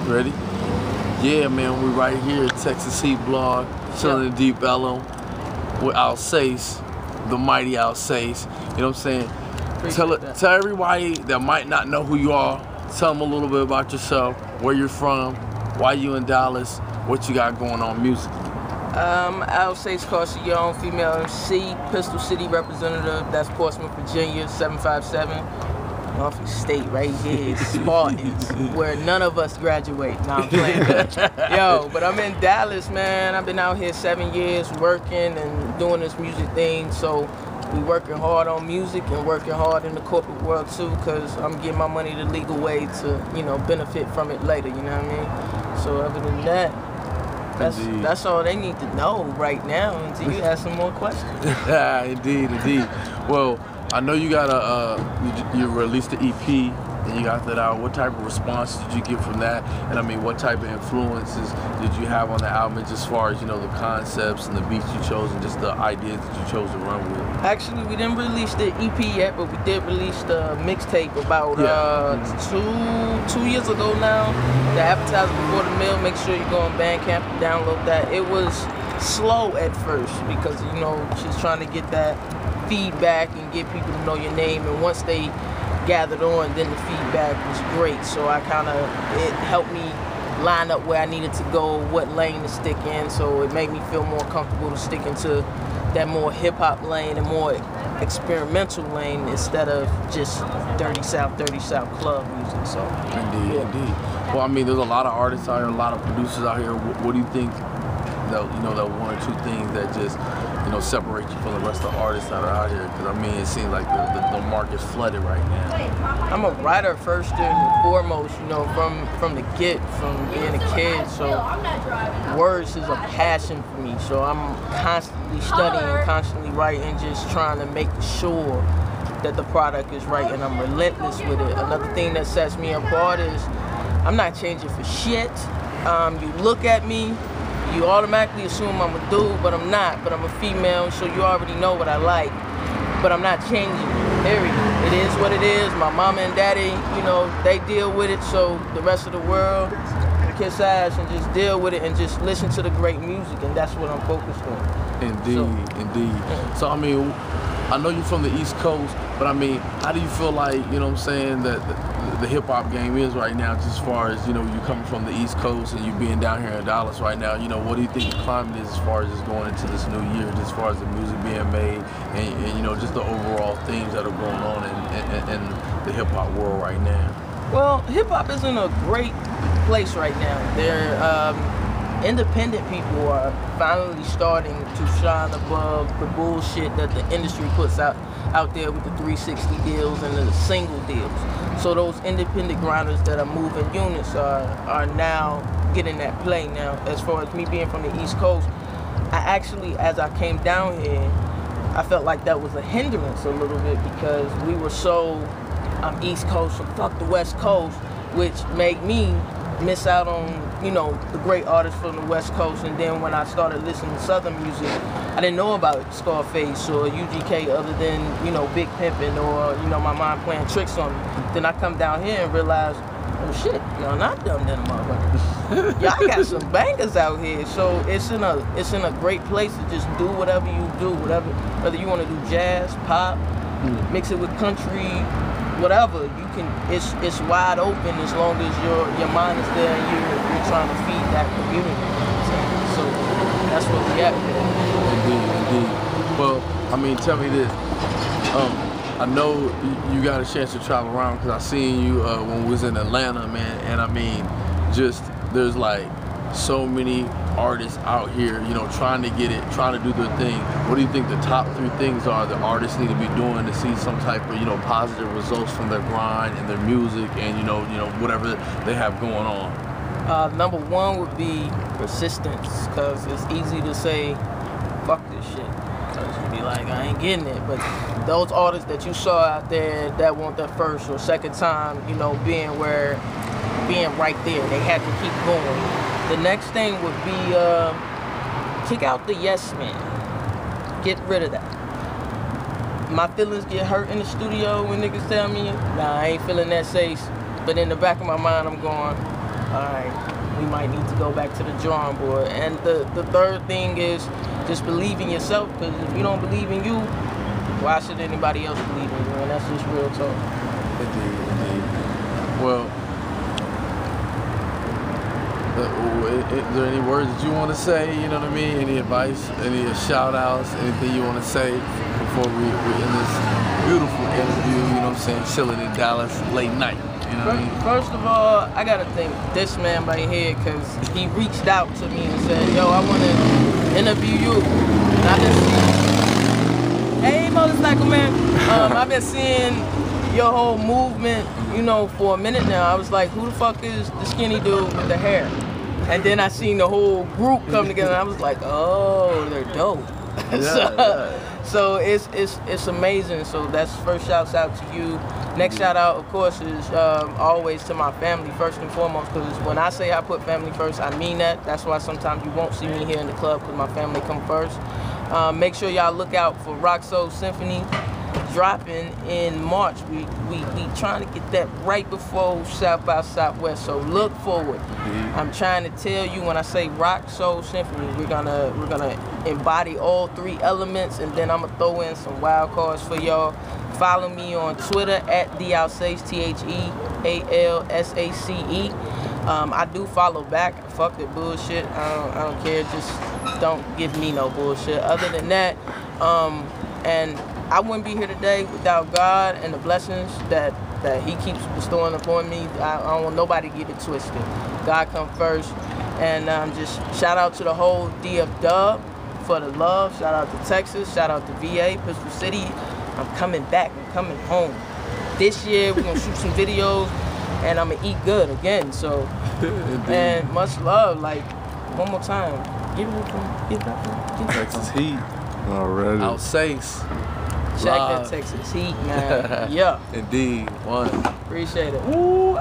Ready? Yeah, man, we right here at Texas Heat Blog, chilling in Deep Ellum with Alsace, the mighty Alsace. You know what I'm saying? Tell everybody that might not know who you are, tell them a little bit about yourself, where you're from, why you in Dallas, what you got going on musically. Alsace Carcion, female MC, Pistol City representative, that's Portsmouth, Virginia, 757. Norfolk State right here, Spartans, where none of us graduate. Nah, I'm playing. Yo, but I'm in Dallas, man. I've been out here 7 years working and doing this music thing, so we working hard on music and working hard in the corporate world too, because I'm getting my money the legal way to, you know, benefit from it later, you know what I mean? So other than that, that's all they need to know right now until you ask some more questions. Indeed. Well, I know you got you released the EP and you got that out. What type of response did you get from that? And I mean, what type of influences did you have on the album, just as far as, you know, the concepts and the beats you chose and just the ideas that you chose to run with? Actually, we didn't release the EP yet, but we did release the mixtape about 2 years ago now. The Appetizer Before the Meal. Make sure you go on Bandcamp and download that. It was slow at first because, you know, she's trying to get that feedback and get people to know your name, and once they gathered on, then the feedback was great. So it helped me line up where I needed to go, what lane to stick in, so it made me feel more comfortable to stick into that more hip-hop lane and more experimental lane instead of just dirty South club music. So Indeed. Well, I mean, there's a lot of artists out here, a lot of producers out here. What do you think that, you know, that one or two things that just, you know, separate you from the rest of the artists that are out here? Because I mean, it seems like the market's flooded right now. I'm a writer first and foremost, you know, from the get, from being a kid. So words is a passion for me. So I'm constantly studying, constantly writing, just trying to make sure that the product is right, and I'm relentless with it. Another thing that sets me apart is I'm not changing for shit. You look at me, you automatically assume I'm a dude, but I'm not. But I'm a female, so you already know what I like. But I'm not changing, period. It is what it is. My mama and daddy, you know, they deal with it, so the rest of the world, kiss ass and just deal with it and just listen to the great music, and that's what I'm focused on. Indeed. So, I mean, I know you're from the East Coast, but I mean, how do you feel like, you know what I'm saying, that the hip-hop game is right now, just as far as, you know, you coming from the East Coast and you being down here in Dallas right now, you know, what do you think the climate is as far as just going into this new year, just as far as the music being made and you know, just the overall themes that are going on in the hip-hop world right now? Well, hip-hop is in a great place right now. Independent people are finally starting to shine above the bullshit that the industry puts out there with the 360 deals and the single deals. So those independent grinders that are moving units are now getting that play now. As far as me being from the East Coast, I actually, as I came down here, I felt like that was a hindrance a little bit because we were so, I'm East Coast, so fuck the West Coast, which made me miss out on, you know, the great artists from the West Coast. And then when I started listening to Southern music, I didn't know about Scarface or UGK other than, you know, Big Pimpin' or, you know, my mind playing tricks on me. Then I come down here and realize, oh shit, y'all not dumb than motherfuckers. Y'all got some bangers out here. So it's in a great place to just do whatever you do, whether you want to do jazz, pop, mix it with country, whatever. You can. It's wide open as long as your mind is there and you're trying to feed that community. So that's what we have here. Indeed. Well, I mean, tell me this. I know you got a chance to travel around because I seen you when we was in Atlanta, man. And I mean, just there's like so many artists out here, you know, trying to get it, trying to do their thing. What do you think the top 3 things are that artists need to be doing to see some type of, you know, positive results from their grind and their music and, you know, whatever they have going on? Number 1 would be persistence, because it's easy to say, fuck this shit. Because you be like, I ain't getting it. But those artists that you saw out there that want their first or second time, you know, being right there, they had to keep going. The next thing would be kick out the yes man. Get rid of that. My feelings get hurt in the studio when niggas tell me, nah, I ain't feeling that, Sace. But in the back of my mind, I'm going, all right, we might need to go back to the drawing board. And the third thing is just believe in yourself, because if you don't believe in you, why should anybody else believe in you? And that's just real talk. Indeed, indeed. Well, is there any words that you want to say? You know what I mean? Any advice? Any shout outs? Anything you want to say before we end this beautiful interview? You know what I'm saying? Chilling in Dallas late night. You know what I mean? First of all, I gotta thank this man right here, because he reached out to me and said, yo, I want to interview you. And I just see, hey, motorcycle man. I've been seeing your whole movement, you know, for a minute now. I was like, who the fuck is the skinny dude with the hair? And then I seen the whole group come together, and I was like, oh, they're dope. So it's amazing. So that's first shouts out to you. Next shout out, of course, is always to my family first and foremost, because when I say I put family first, I mean that. That's why sometimes you won't see me here in the club, because my family come first. Make sure y'all look out for Rock Soul Symphony dropping in March. We trying to get that right before South by Southwest, so look forward. I'm trying to tell you, when I say Rock Soul Symphony, we're gonna embody all three elements, and then I'm gonna throw in some wild cards for y'all. Follow me on Twitter at disucssed, TheAlsace. I do follow back. Fuck the bullshit. I don't care. Just don't give me no bullshit. Other than that, and I wouldn't be here today without God and the blessings that He keeps bestowing upon me. I don't want nobody to get it twisted. God come first. And just shout out to the whole DF Dub for the love. Shout out to Texas. Shout out to VA, Pistol City. I'm coming back. I'm coming home. This year we're gonna shoot some videos, and I'm gonna eat good again. So, and much love. Like, one more time. Give it up. Give it up. Texas Heat. Already. Alsace. Check that Texas Heat, man. Yeah. Indeed. One. Appreciate it. Woo.